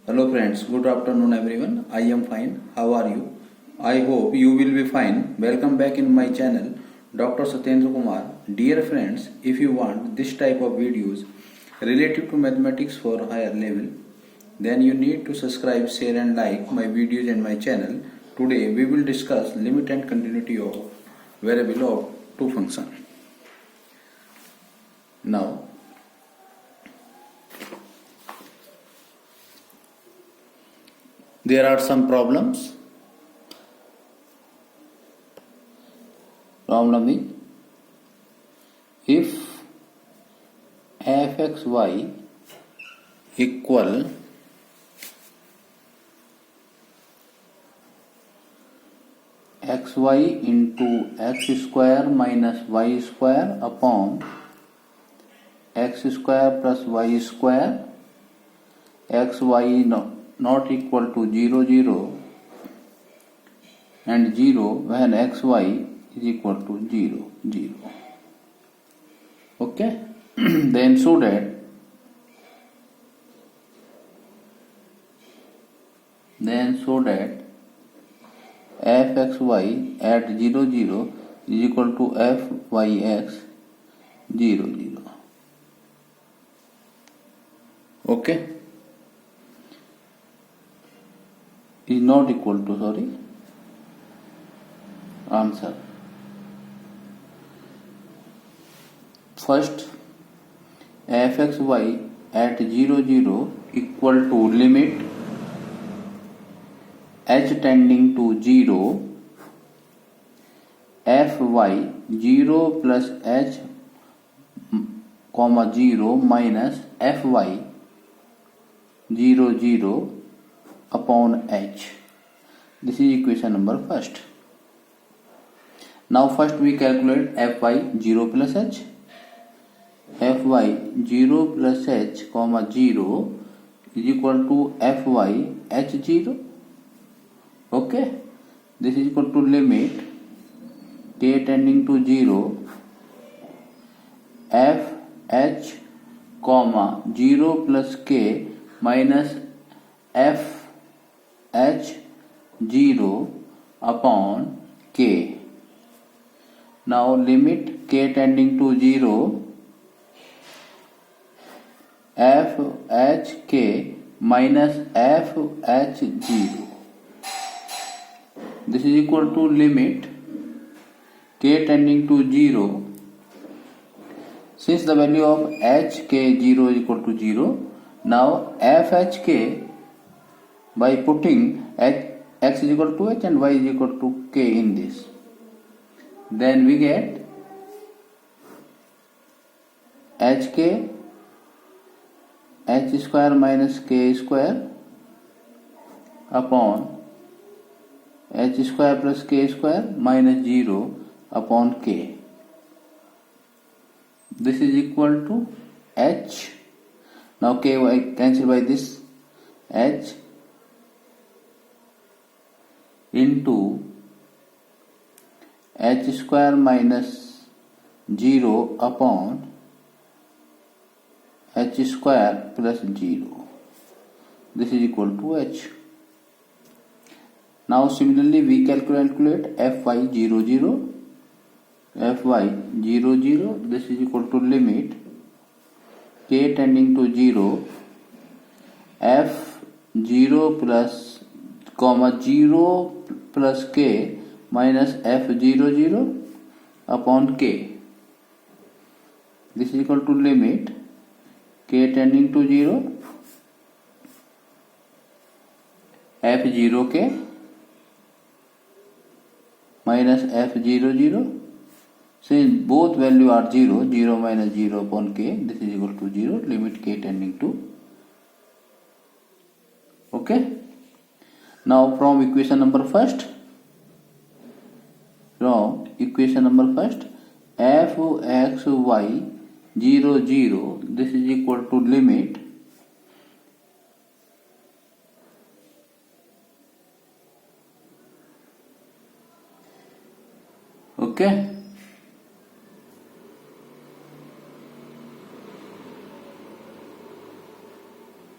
Hello friends, good afternoon everyone. I am fine. How are you? I hope you will be fine. Welcome back in my channel, Dr. Satyendra Kumar. Dear friends, if you want this type of videos related to mathematics for higher level, then you need to subscribe, share and like my videos and my channel. Today we will discuss limit and continuity of variable of two function. Now there are some problems. Problem is, if fxy equal xy into x square minus y square upon x square plus y square, xy not equal to 0 0 and 0 when xy is equal to 0 0. Okay. Then so that fxy at 0 0 is equal to fyx 0 0. Okay, is not equal to answer. First, fxy at 0 0 equal to limit h tending to 0 fy 0 plus h comma 0 minus fy 0 0 upon h. This is equation number first. Now first we calculate fy 0 plus h. Fy 0 plus h comma 0 is equal to fy h0. Okay, this is equal to limit k tending to 0 f h comma 0 plus k minus f h 0 upon k. Now limit k tending to 0 f h k minus f h 0. This is equal to limit k tending to 0. Since the value of hk0 is equal to 0, now fhk, by putting x is equal to h and y is equal to k in this, then we get hk h square minus k square upon h square plus k square minus 0 upon k. This is equal to h. Now k y cancel by this, h into h square minus 0 upon h square plus 0. This is equal to h. Now similarly we calculate fy 0 0. Fy 0 0, this is equal to limit k tending to 0 f 0 plus comma 0 plus k minus f 0 0 upon k. This is equal to limit k tending to 0 f 0 k minus f 0 0. Since both value are 0, 0 minus 0 upon k, this is equal to 0, limit k tending to. Okay. Now from equation number first, fxy 0 0, this is equal to limit okay.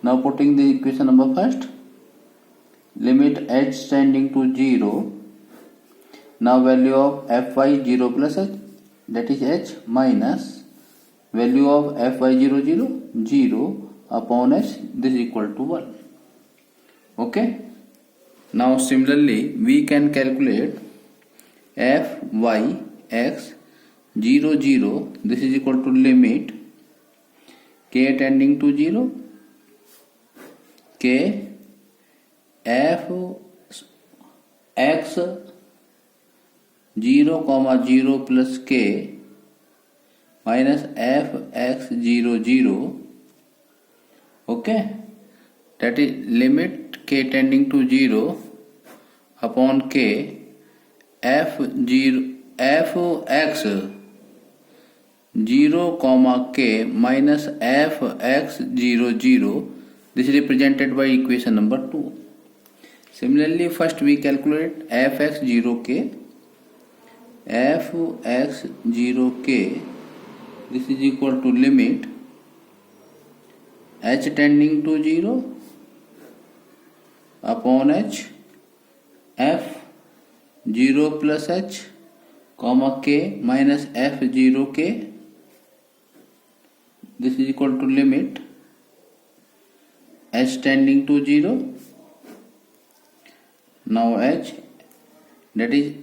Now putting the equation number first, limit h tending to 0. Now value of fy 0 plus h, that is h, minus value of fy 0 upon h, this is equal to 1. Okay. Now similarly we can calculate fy x 0, this is equal to limit k tending to 0, k f x 0, plus k minus f x 0. Okay, that is limit k tending to 0 upon k f x 0, k minus f x 0. This is represented by equation number 2. Similarly, first we calculate f x 0k. f x 0k, this is equal to limit h tending to 0 upon h f 0 plus h, k minus f 0k, this is equal to limit h tending to 0. Now h, that is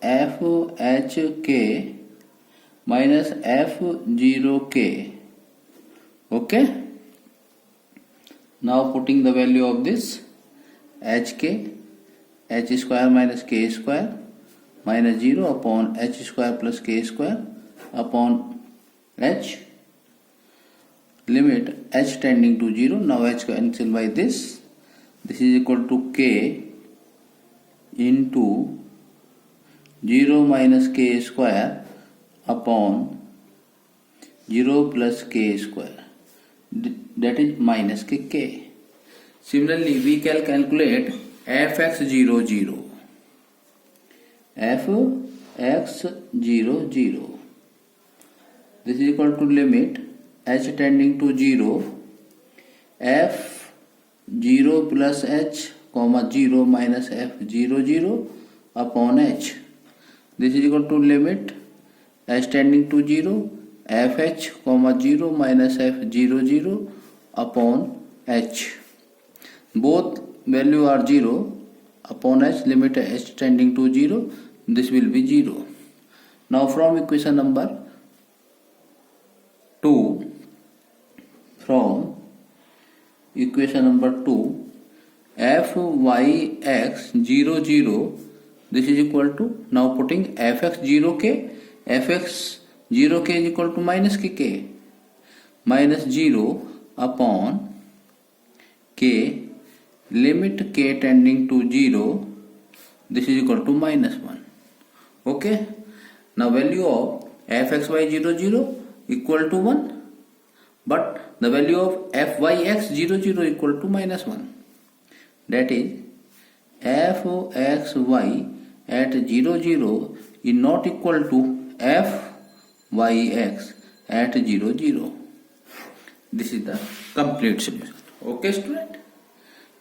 f h k minus f 0k. Okay. Now putting the value of this hk, h square minus k square minus 0 upon h square plus k square upon h, limit h tending to 0. Now h cancel by this. This is equal to k into 0 minus k square upon 0 plus k square, that is minus k. Similarly, we can calculate fx 0. fx 0. This is equal to limit h tending to 0, f 0 plus h, 0 minus f 0 upon h. This is equal to limit h tending to 0, fh, 0 minus f 0 upon h. Both value are 0 upon h, limit h tending to 0, this will be 0. Now from equation number 2, fy x 0, this is equal to, now putting fx 0k, fx 0k is equal to minus k minus 0 upon k, limit k tending to 0, this is equal to minus 1. Okay. Now value of fxy 0 equal to 1, but the value of fyx 0 equal to minus 1. That is fxy at 0 is not equal to fyx at 0. This is the complete solution. Okay, student.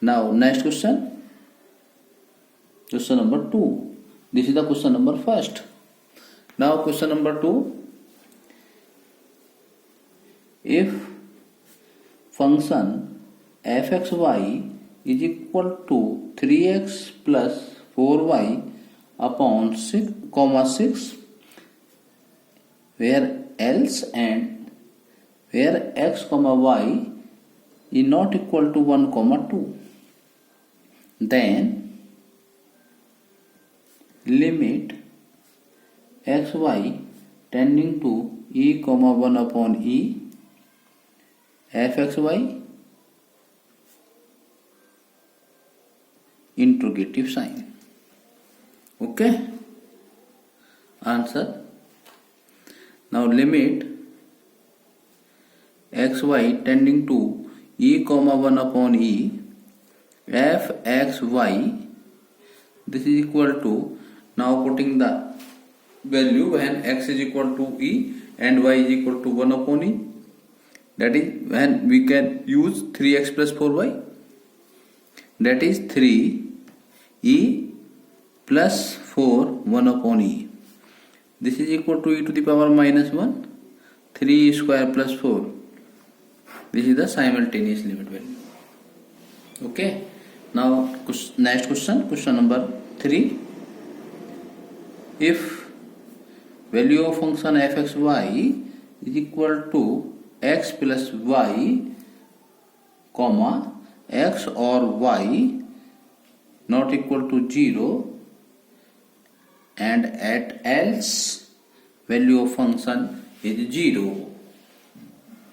Now next question number 2. This is the question number first. Now question number 2. If function fxy is equal to 3x plus 4y upon 6, where else and where x, y is not equal to 1, 2, then limit xy tending to e, 1 upon e fxy interrogative sign. Okay. Answer. Now limit xy tending to e, 1 upon e fxy, this is equal to, now putting the value when x is equal to e and y is equal to 1 upon e, that is when we can use 3x plus 4y, that is 3e plus 4 1 upon e. This is equal to e to the power minus 1, 3 square plus 4. This is the simultaneous limit value. Okay. Now next question number 3. If value of function fxy is equal to x plus y, comma x or y not equal to 0, and at else value of function is 0,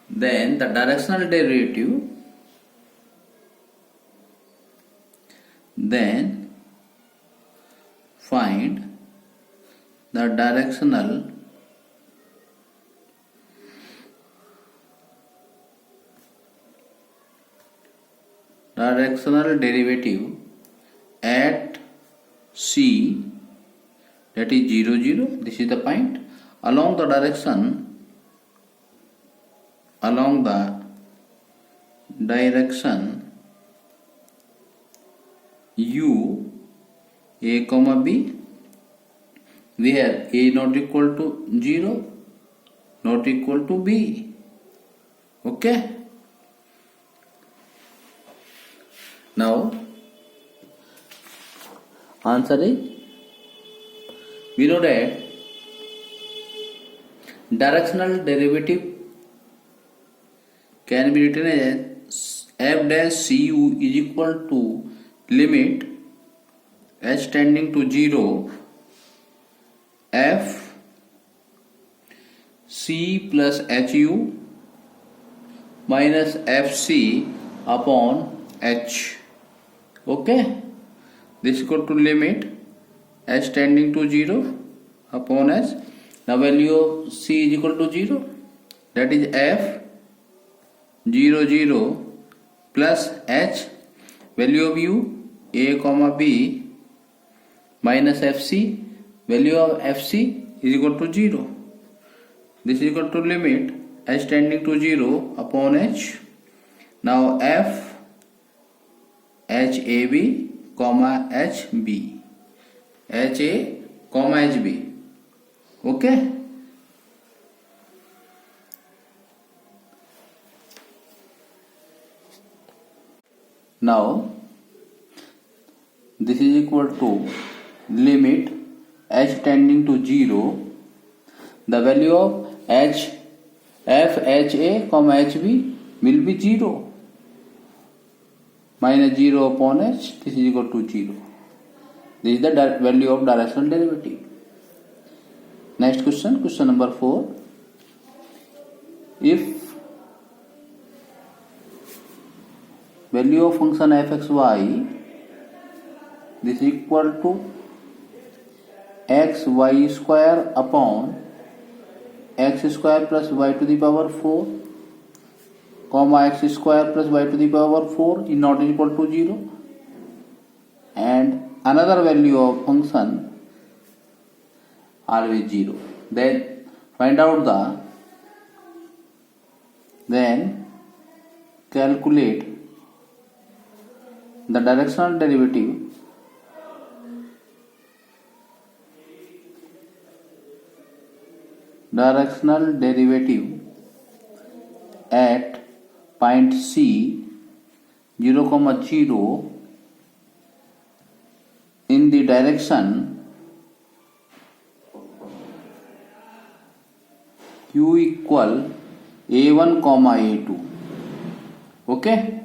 then the directional derivative, then find the directional derivative at c, that is 0 0. This is the point along the direction u a comma b, where a not equal to 0, not equal to b. Okay. Now answer is, we know that directional derivative can be written as f dash cu is equal to limit h tending to 0 f c plus hu minus fc upon h. Okay, this is equal to limit h tending to 0 upon h. Now value of c is equal to 0, that is f 0 0 plus h, value of u a comma b minus fc, value of fc is equal to 0. This is equal to limit h tending to 0 upon h. Now f HAB comma HB, HA comma HB. Okay. Now this is equal to limit h tending to 0, the value of h f HA comma HB will be 0, minus 0 upon h, this is equal to 0. This is the value of directional derivative. Next question number 4. If value of function fxy this is equal to xy square upon x square plus y to the power 4, comma x square plus y to the power 4 is not equal to 0, and another value of function always 0, then find out then calculate the directional derivative at point C 0, 0 in the direction u equal a1, a2. Okay.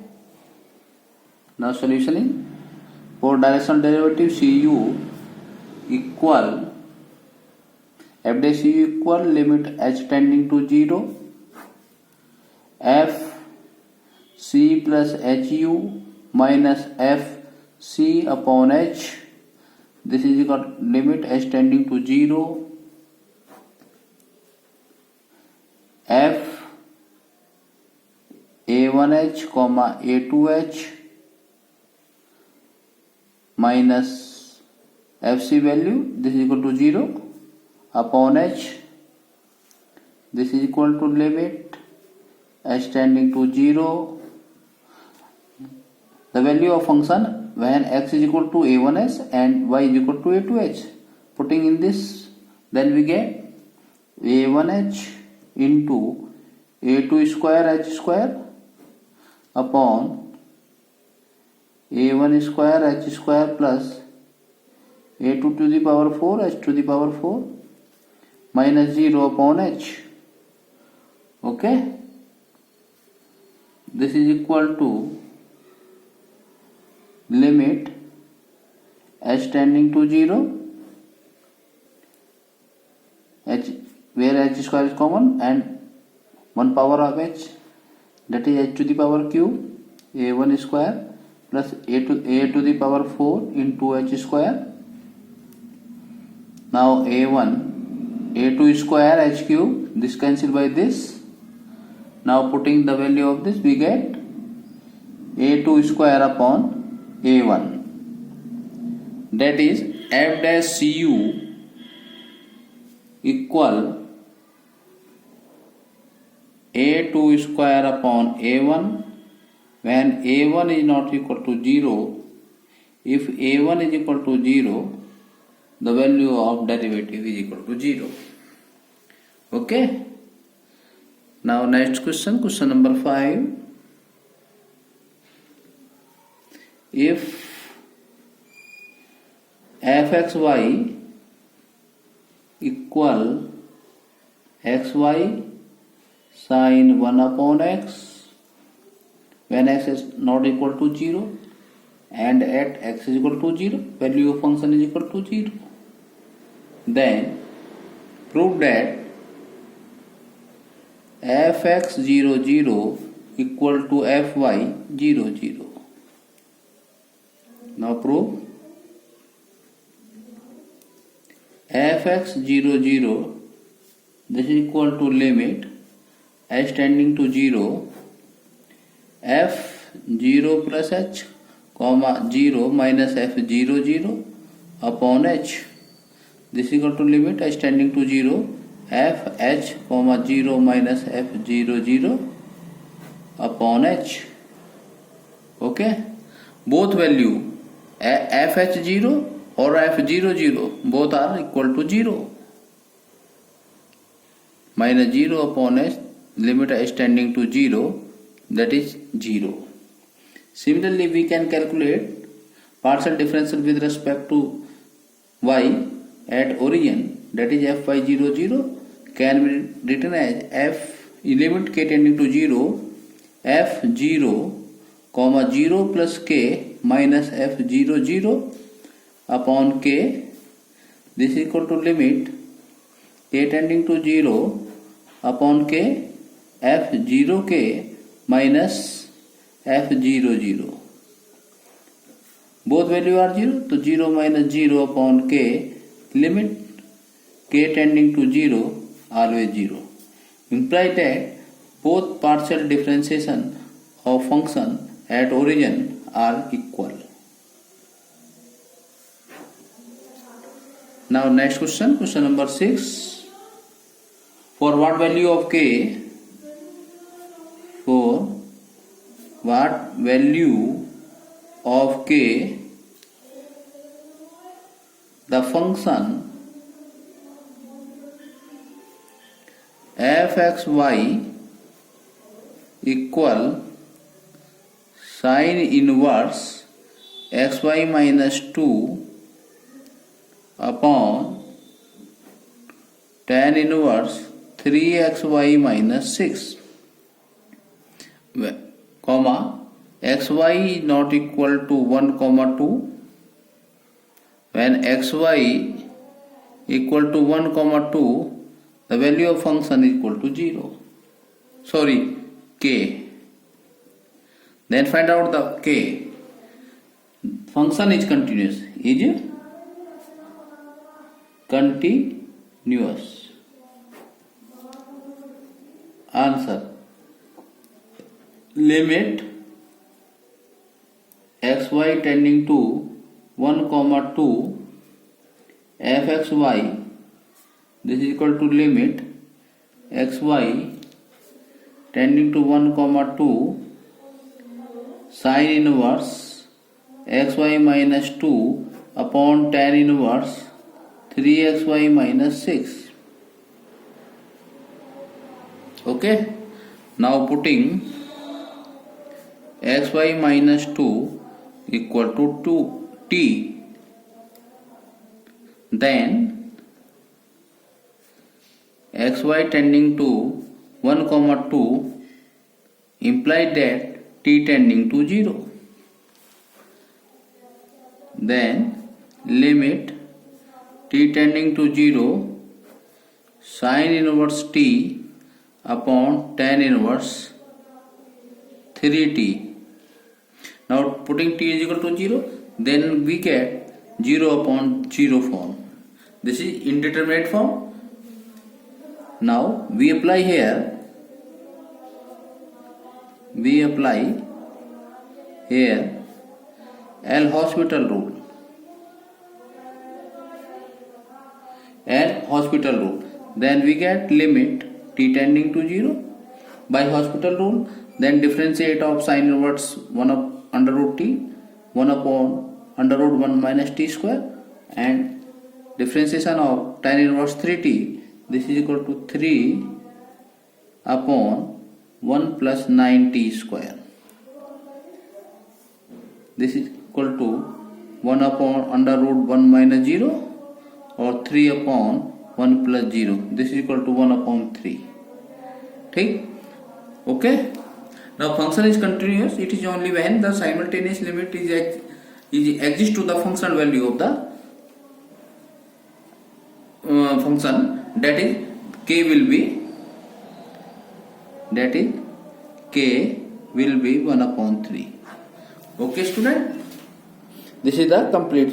Now solution in for directional derivative cu equal f dash u equal limit h tending to 0 f c plus hu minus f c upon h, this is equal to limit h tending to 0 f a1h comma a2h minus fc value, this is equal to 0 upon h, this is equal to limit h tending to 0, the value of function when x is equal to a1h and y is equal to a2h. Putting in this, then we get a1h into a2 square h square upon a1 square h square plus a2 to the power 4 h to the power 4 minus 0 upon h. Okay, this is equal to limit h tending to 0, h where h square is common and 1 power of h, that is h to the power cube a1 square plus a to the power 4 into h square. Now a2 square h cube, this cancel by this. Now putting the value of this, we get a2 square upon a1, that is f dash cu equal a2 square upon a1 when a1 is not equal to 0. If a1 is equal to 0, the value of derivative is equal to 0. Okay. Now next question, question number 5. If fxy equal xy sin 1 upon x when x is not equal to 0 and at x is equal to 0, value of function is equal to 0, then prove that fx00 equal to fy00. Now prove fx00, this is equal to limit h tending to 0 f0 plus h comma 0 minus f00 upon h. This is equal to limit h tending to 0 f h comma 0 minus f00 upon h. Okay, both value fh0 or f00 both are equal to 0. Minus 0 upon h, limit h tending to 0, that is 0. Similarly, we can calculate partial differential with respect to y at origin, that is fy00 can be written as f limit k tending to 0 f0 comma 0 plus k minus f00 upon k. This is equal to limit k tending to 0 upon k f0k minus f00. Both value are 0, so 0 minus 0 upon k, limit k tending to 0 always 0. Imply that both partial differentiation of function at origin are equal. Now next question, question number 6. For what value of k? For what value of k the function fxy equal sin inverse xy minus 2 upon tan inverse 3xy minus 6, comma xy not equal to 1 comma 2 when xy equal to 1 comma 2, the value of function is equal to 0. Sorry, k. Then find out the k. Function is continuous. Is continuous. Answer. Limit xy tending to 1 comma 2 fxy, this is equal to limit xy tending to 1 comma 2 sin inverse xy minus 2 upon tan inverse 3xy minus 6. Okay, now putting xy minus 2 equal to 2t, then xy tending to 1 comma 2 implied that t tending to 0. Then limit t tending to 0 sin inverse t upon tan inverse 3t. Now putting t is equal to 0, then we get 0 upon 0 form. This is indeterminate form. Now we apply here L'Hospital rule. L'Hospital rule. Then we get limit t tending to 0 by Hospital rule. Then differentiate of sin inverse 1 up under root t 1 upon under root 1 minus t square, and differentiation of tan inverse 3t. This is equal to 3 upon 1 plus 9t square. This is equal to 1 upon under root 1 minus 0 or 3 upon 1 plus 0. This is equal to 1 upon 3. ठीक? Okay? Now function is continuous. It is only when the simultaneous limit exists to the function value of the function, that is k will be 1 upon 3. Okay student, this is the complete